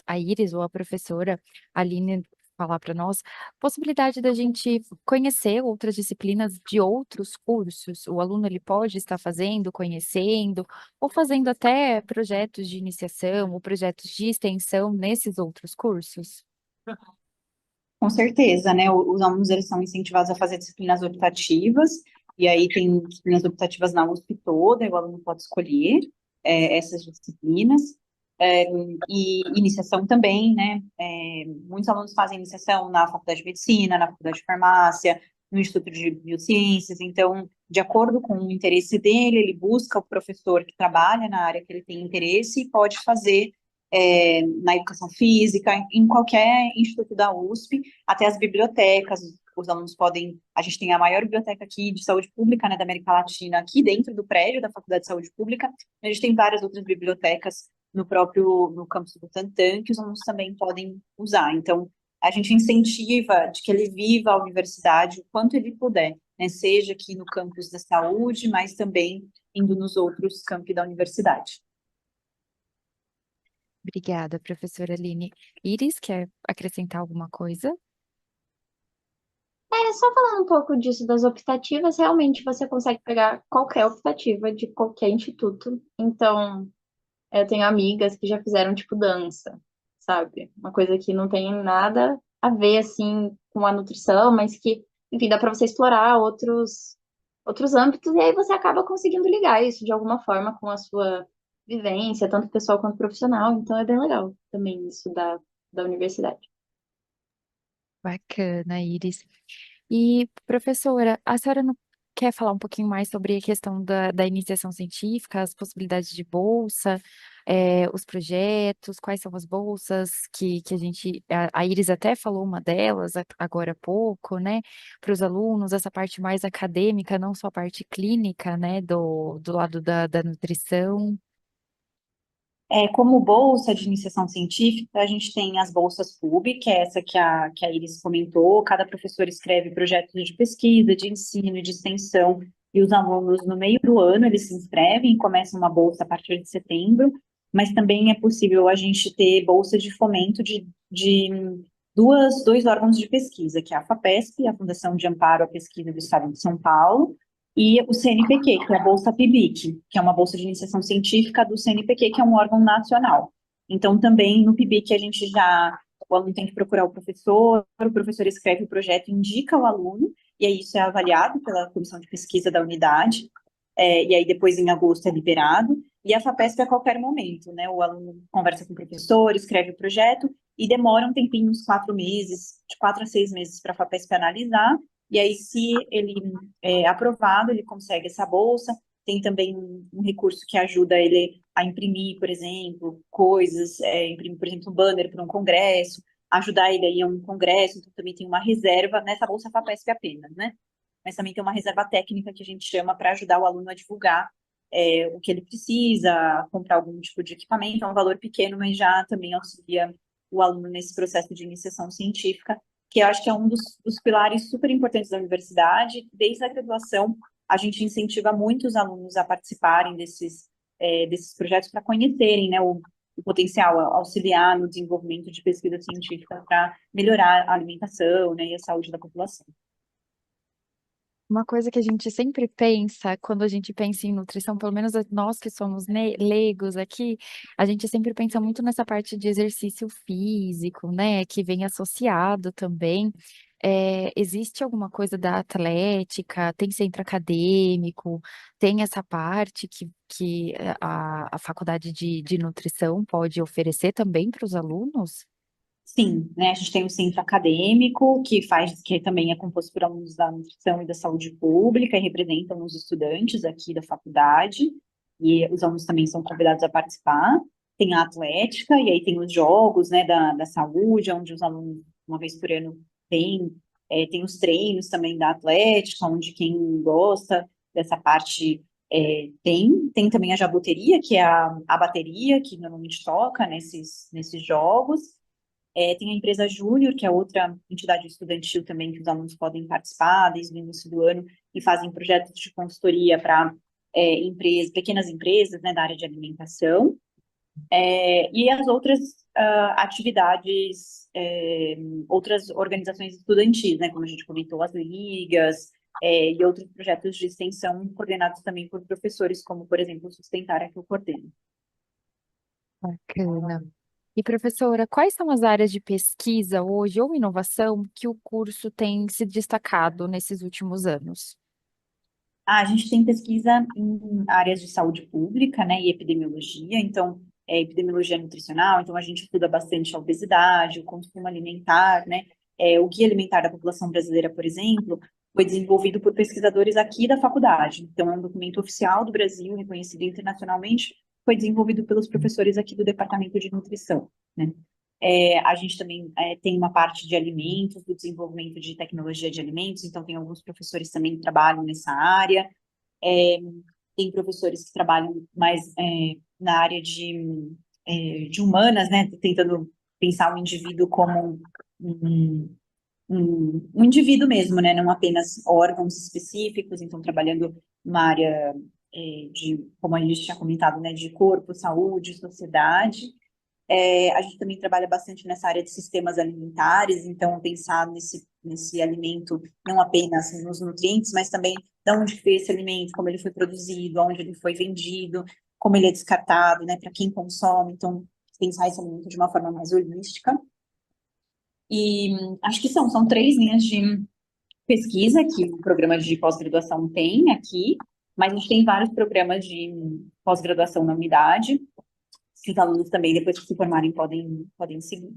a Iris ou a professora Aline falar para nós, possibilidade da gente conhecer outras disciplinas de outros cursos? O aluno ele pode estar fazendo, conhecendo, ou fazendo até projetos de iniciação ou projetos de extensão nesses outros cursos? Com certeza, né? Os alunos eles são incentivados a fazer disciplinas optativas, e aí tem disciplinas optativas na USP toda, e o aluno pode escolher essas disciplinas. E iniciação também, né? Muitos alunos fazem iniciação na Faculdade de Medicina, na Faculdade de Farmácia, no Instituto de Biociências, então, de acordo com o interesse dele, ele busca o professor que trabalha na área que ele tem interesse e pode fazer na educação física, em qualquer instituto da USP, até as bibliotecas, os alunos podem, a gente tem a maior biblioteca aqui de saúde pública, né, da América Latina, aqui dentro do prédio da Faculdade de Saúde Pública, a gente tem várias outras bibliotecas no campus do Butantã, que os alunos também podem usar, então, a gente incentiva de que ele viva a universidade o quanto ele puder, né, seja aqui no campus da saúde, mas também indo nos outros campi da universidade. Obrigada, professora Aline. Iris, quer acrescentar alguma coisa? Só falando um pouco disso das optativas, realmente você consegue pegar qualquer optativa de qualquer instituto. Então, eu tenho amigas que já fizeram, tipo, dança, sabe? Uma coisa que não tem nada a ver, assim, com a nutrição, mas que, enfim, dá para você explorar outros âmbitos, e aí você acaba conseguindo ligar isso de alguma forma com a sua vivência, tanto pessoal quanto profissional. Então, é bem legal também isso da universidade. Bacana, Iris. E, professora, a senhora não quer falar um pouquinho mais sobre a questão da iniciação científica, as possibilidades de bolsa, os projetos, quais são as bolsas que a gente. A Iris até falou uma delas agora há pouco, né? Para os alunos, essa parte mais acadêmica, não só a parte clínica, né? Do lado da nutrição. Como bolsa de iniciação científica, a gente tem as bolsas PUB, que é essa que a Iris comentou. Cada professor escreve projetos de pesquisa, de ensino, de extensão, e os alunos, no meio do ano, eles se inscrevem e começam uma bolsa a partir de setembro. Mas também é possível a gente ter bolsa de fomento de dois órgãos de pesquisa, que é a FAPESP, a Fundação de Amparo à Pesquisa do Estado de São Paulo, e o CNPq, que é a Bolsa PIBIC, que é uma bolsa de iniciação científica do CNPq, que é um órgão nacional. Então, também no PIBIC o aluno tem que procurar o professor escreve o projeto, indica o aluno, e aí isso é avaliado pela comissão de pesquisa da unidade, e aí depois em agosto é liberado, e a FAPESP é a qualquer momento, né? O aluno conversa com o professor, escreve o projeto, e demora um tempinho, uns 4 meses, de 4 a 6 meses para a FAPESP analisar, e aí, se ele é aprovado, ele consegue essa bolsa. Tem também um recurso que ajuda ele a imprimir, por exemplo, coisas, imprimir, por exemplo, um banner para um congresso, ajudar ele a ir a um congresso. Então, também tem uma reserva nessa bolsa FAPESP apenas, né? Mas também tem uma reserva técnica que a gente chama para ajudar o aluno a divulgar o que ele precisa, comprar algum tipo de equipamento. É um valor pequeno, mas já também auxilia o aluno nesse processo de iniciação científica, que eu acho que é um dos pilares super importantes da universidade. Desde a graduação, a gente incentiva muito os alunos a participarem desses projetos para conhecerem, né, o potencial, auxiliar no desenvolvimento de pesquisa científica para melhorar a alimentação, né, e a saúde da população. Uma coisa que a gente sempre pensa quando a gente pensa em nutrição, pelo menos nós que somos leigos aqui, a gente sempre pensa muito nessa parte de exercício físico, né, que vem associado também. Existe alguma coisa da atlética? Tem centro acadêmico? Tem essa parte que a faculdade de nutrição pode oferecer também para os alunos? Sim, né, a gente tem o centro acadêmico, que também é composto por alunos da nutrição e da saúde pública, e representam os estudantes aqui da faculdade, e os alunos também são convidados a participar. Tem a atlética, e aí tem os jogos, né, da saúde, onde os alunos, uma vez por ano, tem os treinos também da atlética, onde quem gosta dessa parte tem também a jaboteria, que é a bateria, que normalmente toca nesses jogos. Tem a empresa Júnior, que é outra entidade estudantil também que os alunos podem participar desde o início do ano e fazem projetos de consultoria para empresas, pequenas empresas, né, da área de alimentação. E as outras atividades, outras organizações estudantis, né, como a gente comentou, as ligas, e outros projetos de extensão coordenados também por professores, como, por exemplo, o Sustentar, que eu coordeno. Bacana. E professora, quais são as áreas de pesquisa hoje ou inovação que o curso tem se destacado nesses últimos anos? A gente tem pesquisa em áreas de saúde pública, né, e epidemiologia, então, epidemiologia nutricional, então a gente estuda bastante a obesidade, o consumo alimentar, né, o guia alimentar da população brasileira, por exemplo, foi desenvolvido por pesquisadores aqui da faculdade, então é um documento oficial do Brasil, reconhecido internacionalmente, foi desenvolvido pelos professores aqui do Departamento de Nutrição, né. A gente também tem uma parte de alimentos, do desenvolvimento de tecnologia de alimentos, então tem alguns professores também que trabalham nessa área. É, Tem professores que trabalham mais na área de humanas, né, tentando pensar o indivíduo como um indivíduo mesmo, né, não apenas órgãos específicos, então trabalhando numa área como a gente tinha comentado, né, de corpo, saúde, sociedade. A gente também trabalha bastante nessa área de sistemas alimentares, então pensar nesse alimento não apenas nos nutrientes, mas também de onde veio esse alimento, como ele foi produzido, onde ele foi vendido, como ele é descartado, né, para quem consome, então pensar esse alimento de uma forma mais holística. E acho que são três linhas de pesquisa que o programa de pós-graduação tem aqui, mas a gente tem vários programas de pós-graduação na unidade, que os alunos também, depois que se formarem, podem seguir.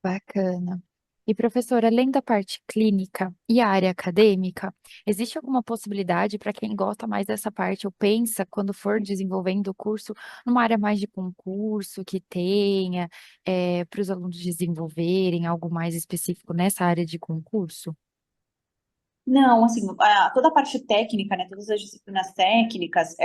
Bacana. E professora, além da parte clínica e a área acadêmica, existe alguma possibilidade para quem gosta mais dessa parte ou pensa quando for desenvolvendo o curso numa área mais de concurso que tenha para os alunos desenvolverem algo mais específico nessa área de concurso? Não, assim, toda a parte técnica, né, todas as disciplinas técnicas,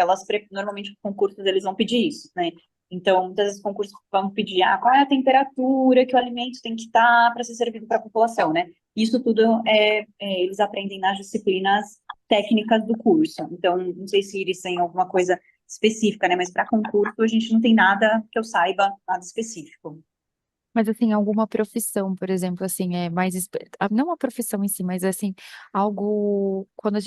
normalmente os concursos eles vão pedir isso, né? Então, muitas vezes os concursos vão pedir, qual é a temperatura que o alimento tem que estar para ser servido para a população, né? Isso tudo eles aprendem nas disciplinas técnicas do curso. Então, não sei se eles têm alguma coisa específica, né? Mas para concurso a gente não tem nada que eu saiba, nada específico. Mas assim, alguma profissão, por exemplo, assim, não a profissão em si, mas assim, algo quando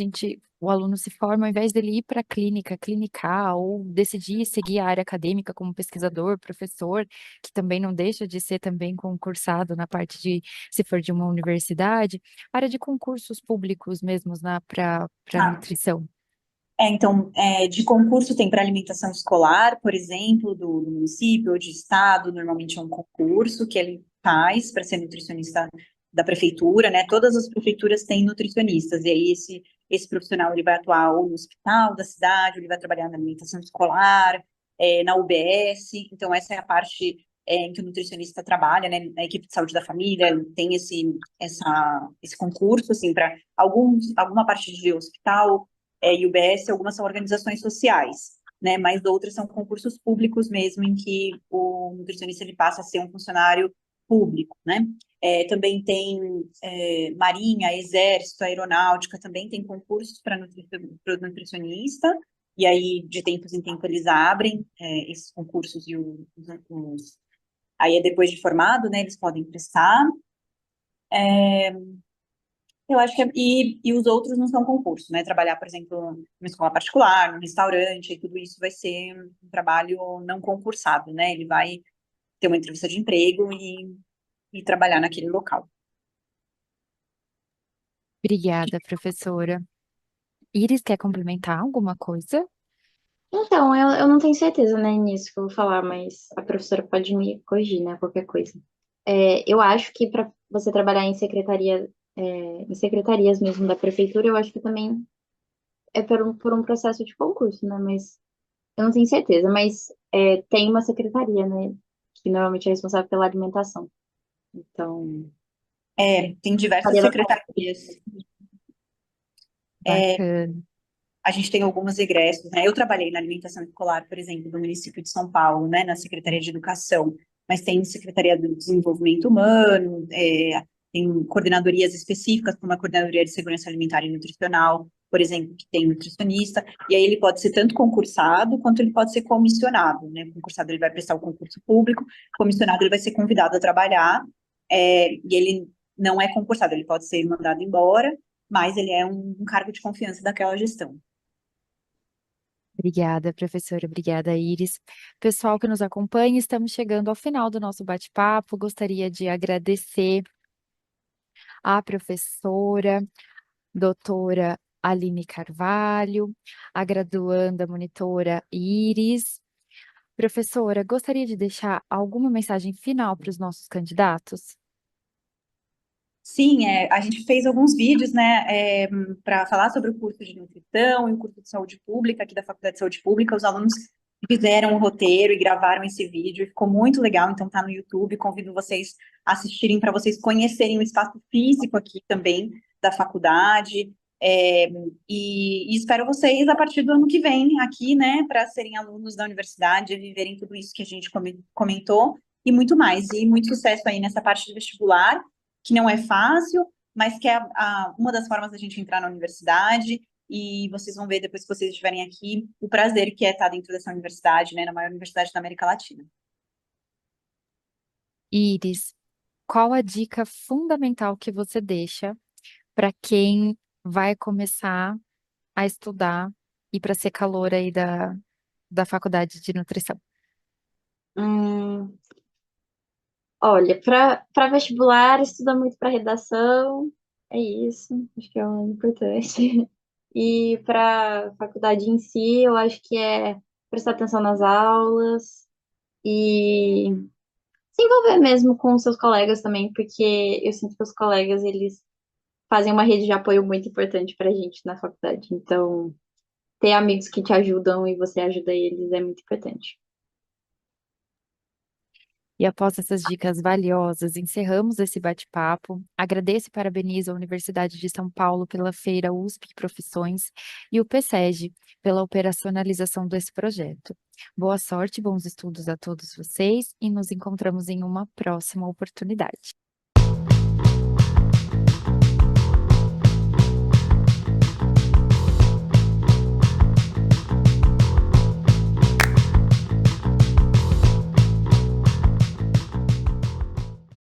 o aluno se forma, ao invés dele ir para a clínica, clinicar, ou decidir seguir a área acadêmica como pesquisador, professor, que também não deixa de ser também concursado na parte de, se for de uma universidade, área de concursos públicos mesmos para Ah, nutrição. então, de concurso tem para alimentação escolar, por exemplo, do município ou de estado, normalmente é um concurso que ele faz para ser nutricionista da prefeitura, né? Todas as prefeituras têm nutricionistas, e aí esse profissional ele vai atuar ou no hospital da cidade, ou ele vai trabalhar na alimentação escolar, na UBS, então essa é a parte em que o nutricionista trabalha, né? A equipe de saúde da família tem esse concurso, assim, para alguma parte de hospital, e UBS, algumas são organizações sociais, né, mas outras são concursos públicos mesmo, em que o nutricionista ele passa a ser um funcionário público, né. Também tem Marinha, Exército, Aeronáutica, também tem concursos para nutricionista, e aí de tempos em tempos eles abrem esses concursos e aí depois de formado, né, eles podem prestar. Eu acho que e os outros não são concurso, né? Trabalhar, por exemplo, numa escola particular, num restaurante, e tudo isso vai ser um trabalho não concursado, né? Ele vai ter uma entrevista de emprego e trabalhar naquele local. Obrigada, professora. Iris, quer complementar alguma coisa? Então, eu não tenho certeza, né, nisso que eu vou falar, mas a professora pode me corrigir, né, qualquer coisa. Eu acho que para você trabalhar em secretaria, em secretarias mesmo da prefeitura, eu acho que também é por um processo de concurso, né, mas eu não tenho certeza, mas tem uma secretaria, né, que normalmente é responsável pela alimentação. Então, Tem diversas faria da secretarias. Bacana. A gente tem alguns egressos, né? Eu trabalhei na alimentação escolar, por exemplo, do município de São Paulo, né? Na Secretaria de Educação. mas tem Secretaria do Desenvolvimento Humano, tem coordenadorias específicas, como a Coordenadoria de Segurança Alimentar e Nutricional, por exemplo, que tem nutricionista, e aí ele pode ser tanto concursado, quanto ele pode ser comissionado, né? Concursado ele vai prestar o concurso público, comissionado ele vai ser convidado a trabalhar, e ele não é concursado, ele pode ser mandado embora, mas ele é um cargo de confiança daquela gestão. Obrigada, professora. Obrigada, Iris. Pessoal que nos acompanha, estamos chegando ao final do nosso bate-papo. Gostaria de agradecer à professora, doutora Aline Carvalho, a graduanda monitora Iris. Professora, gostaria de deixar alguma mensagem final para os nossos candidatos? Sim, a gente fez alguns vídeos, né, para falar sobre o curso de nutrição e o curso de saúde pública aqui da Faculdade de Saúde Pública. Os alunos fizeram o roteiro e gravaram esse vídeo, ficou muito legal, então tá no YouTube. Convido vocês a assistirem para vocês conhecerem o espaço físico aqui também da faculdade. E espero vocês a partir do ano que vem aqui, né, para serem alunos da universidade, viverem tudo isso que a gente comentou e muito mais. E muito sucesso aí nessa parte do vestibular, que não é fácil, mas que é uma das formas da gente entrar na universidade, e vocês vão ver depois que vocês estiverem aqui o prazer que é estar dentro dessa universidade, né, na maior universidade da América Latina. Iris, qual a dica fundamental que você deixa para quem vai começar a estudar e para ser caloura aí da Faculdade de Nutrição? Hum, Olha, para vestibular, estuda muito para redação, é isso, acho que é o importante. E para faculdade em si, eu acho que é prestar atenção nas aulas e se envolver mesmo com os seus colegas também, porque eu sinto que os colegas, eles fazem uma rede de apoio muito importante para a gente na faculdade. Então, ter amigos que te ajudam e você ajuda eles é muito importante. E após essas dicas valiosas, encerramos esse bate-papo. Agradeço e parabenizo a Universidade de São Paulo pela Feira USP Profissões e o PSEG pela operacionalização desse projeto. Boa sorte, bons estudos a todos vocês e nos encontramos em uma próxima oportunidade.